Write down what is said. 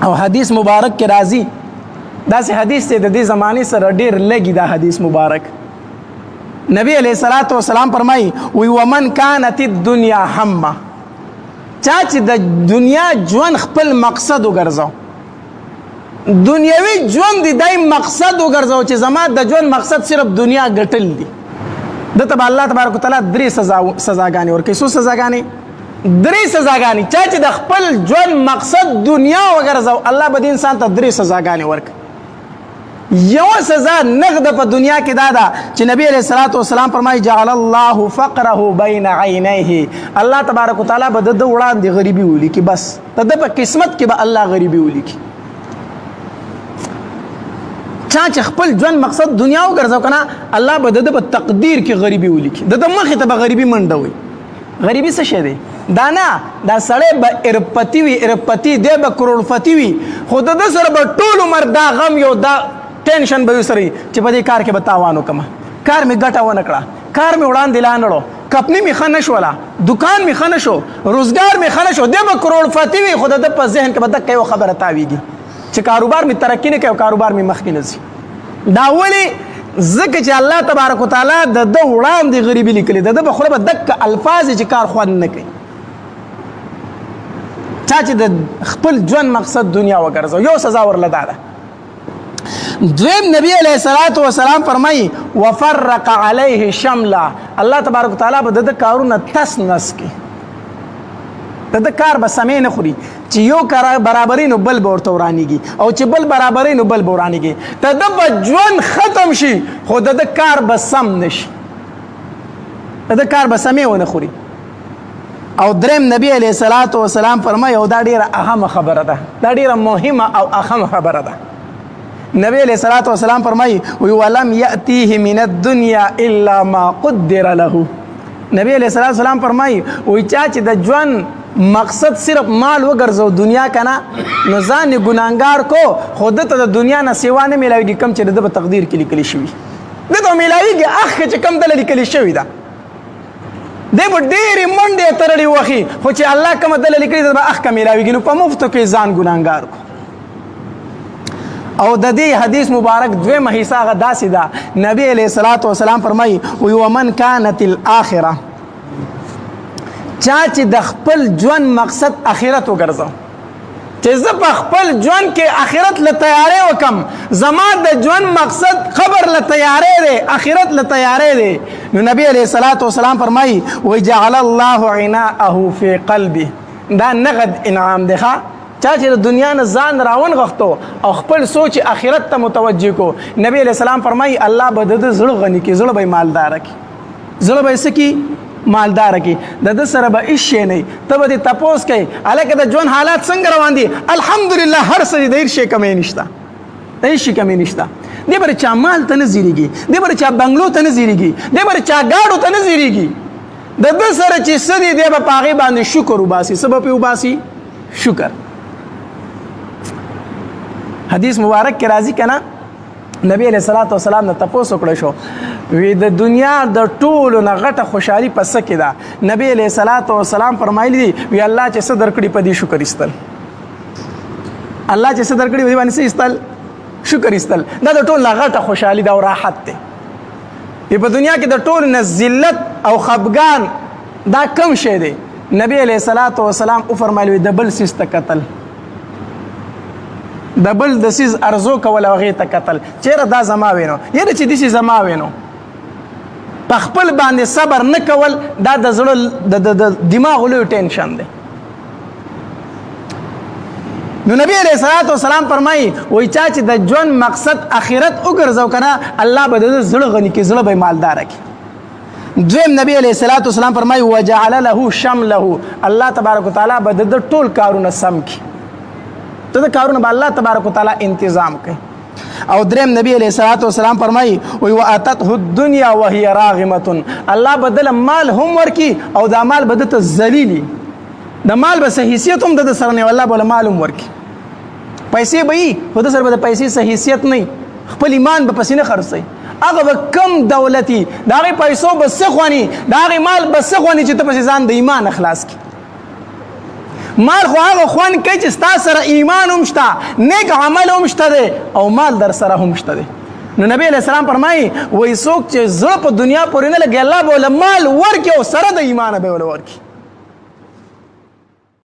او حدیث مبارک کې راځي داسې حدیث دی د دې زمانې سره ډېر لګي دا حدیث مبارک. نبی علیہ الصلوۃ والسلام فرمایي وی ومن کانت الدنیا همه، چا چې د دنیا ژوند خپل مقصد وګرځاو، دنیوي ژوند دی دای مقصد وګرځاو چې زما د ژوند مقصد صرف دنیا ګټل دي، دته به الله تبارک وتعالی درې سزاګانې ورکوي. څو سزاګانې؟ درې سزاګانې. چا چې د خپل ژوند مقصد دنیا وګرځاو الله به دې انسان ته درې سزاګانې ورکوي. یو سزا نغد په دنیا کې دا ده چې نبی علیہ الصلوۃ والسلام فرمایي جعل الله فقره بین عینیه، الله تبارک وتعالی به د وړاندې غریبي ولیکي، بس د په قسمت کې به الله غریبي ولیکي. چا چې خپل ژوند مقصد دنیا وګرځاو کنه الله به د په تقدیر کې غریبي ولیکي، د مخې ته به غریبي منډه وي. غریبي څه شی دی؟ دا نه دا سړی به ارپتی وي، ارپتی دی به کروڑپتی وي، خو د سره به ټول عمر دا غم یو دا ټینشن به وسري چې په دې کار کې به تاوان وکړم، کار مې ګټه ونه کړه، کار مې وړاندې لاندړو، کپنی مې ښه نه شوله، دکان مې ښه نه شو، روزګار مې ښه نه شو، دی به کروڑپتی وي خو د په ذهن کې به دقه یو خبره تاویږي چې کاروبار مې ترقي نه کوي، کاروبار مې مخکې نه ځي. دا ولې؟ ځکه چې الله تبارک وتعالی د وړاندې غریبي لیکلې، د په خوله به دقه الفاظ چې کار خوند نه کوي. چا چې د خپل ژوند مقصد دنیا وګرځاو یو سزا ورله دا ده. دویم نبی علیہ الصلوۃ والسلام فرمایي وفرق علیه شملا، الله تبارک وتعالی به د کارونه تس نس کی، د کار به سمې نه خوري چې یو کار برابرې نو بل به ورته ورانیږي، او چې بل برابرې نو بل به ورانیږي، د به ژوند ختم شي خو د کار به سم نشي، د کار به سمې ونه خوري. او دریم نبی علیہ الصلوۃ والسلام فرمایي او دا ډیره اهمه خبره ده، دا ډیره مهمه او اهم خبره ده. نبی علیہ الصلوۃ والسلام فرمایي ولم یأتیه من الدنیا الا ما قدر له، نبی علیہ الصلوۃ والسلام فرمایي وای چا چې د ژوند مقصد صرف مال وګرځو دنیا کنه نو ځان ګناهګار کو، خود ته د دنیا نه سیوا نه ملایږي کم چې د تقدیر کې لیکل شوی، دته ملایږي اخ چې کم دل لیکل شوی ده، دی به ډېرې منډې ترړې وخی خو چې الله کومه دله لیکلې ده به اخ که میلاویږي، نو په مفتو کې ځان ګناهګار کو. او د دې حدیث مبارک دویمه حصه هغه داسې ده، نبی علیہ الصلوۃ والسلام فرمایي ومن کانت الاخره، چا چې د خپل ژوند مقصد آخرت وګرځاو، چې زه په خپل ژوند کې آخرت له تیارې وکم، زما د ژوند مقصد قبر له تیارې دی، آخرت له تیارې دی، نو نبی علیہ الصلوۃ والسلام فرمایي وجعل الله عناءه فی قلبه، دا نغد انعام دی ښه. چا چې د دنیا نه ځان راون غختو او خپل سوچ آخرت ته متوجه کو، نبی علیہ السلام فرمایي الله به د زړه غني کی، زړه به مالدار کی، زړه به سکی مالدار کی، د سره به هیڅ شی نه، ته به تپوس کوي الکه د ژوند حالات څنګه روان دي، الحمدلله هر څه د هیڅ شی کمی نشته، د هیڅ شی کمی نشته. دی بر چا مال ته نه زیریږي، دی بر چا بنگلو ته نه زیریږي، دی بر چا گاډو ته نه زیریږي، د سره چې سدي دی په پاغي باندې شکر وباسي، سبب په وباسي شکر. حدیث مبارک کې راځي کنه نبی علیہ الصلوۃ والسلام نه تاسو کړی شو وی د دنیا د ټولو نه غټه خوشحالي پس کې ده، نبی علیہ الصلوۃ والسلام فرمایلی دی وی الله چې څه درکړي په دې شکر ایستل، الله چې څه درکړي په دې باندې ایستل شکر ایستل، دا د ټولو نه غټه خوشحالي ده او راحت ده. په دنیا کې د ټولو نه ذلت او خفګان دا کم شی دی، نبی علیہ الصلوۃ والسلام او فرمایلی د بل سیس ته قتل، د بل د سیز ارزو کول او هغې ته کتل، چېرې دا زما وینو یعنې چې داسې زما وینو، په خپل باندې صبر نه کول دا د زړه د دماغ لوی ټینشن دی. نو نبی علیہ الصلوۃ والسلام فرمایي وایي چا چې د ژوند مقصد آخرت وګرځو که نه الله به د زړه غني کړي، زړه به یې مالداره کړي. دویم نبی علیہ الصلوۃ والسلام فرمایي وجعل له شمله، الله تبارک وتعالی به د ټول کارونه سم کړي، ته د کارونه به الله تبارک وتعالی انتظام کوي. او دریم نبی علیہ الصلوۃ والسلام فرمایي وی واتته الدنیا وهي راغمه، الله بدل مال هم ورکی او دا مال بدته ذلیلی، د مال به حیثیت هم د سره نه، الله بوله مال هم ورکی، پیسې به یي خو د سره به د پیسې حیثیت نه، خپل ایمان به پسې نه خرڅوي، هغه به کم دولتي د هغې پیسو به څه خواني، د هغې مال به څه خواني چې ته پسې ځان د ایمان اخلاص کړي. مال خو هغه خوند کوي چې ستا سره ایمان هم شته، نیک عمل هم شته دی او مال در سره هم شته دی. نو نبی علیہ السلام فرمایي وایي څوک چې زړه په دنیا پورې نه لګي الله به له مال ورکړي او سره د ایمانه به ورکړي.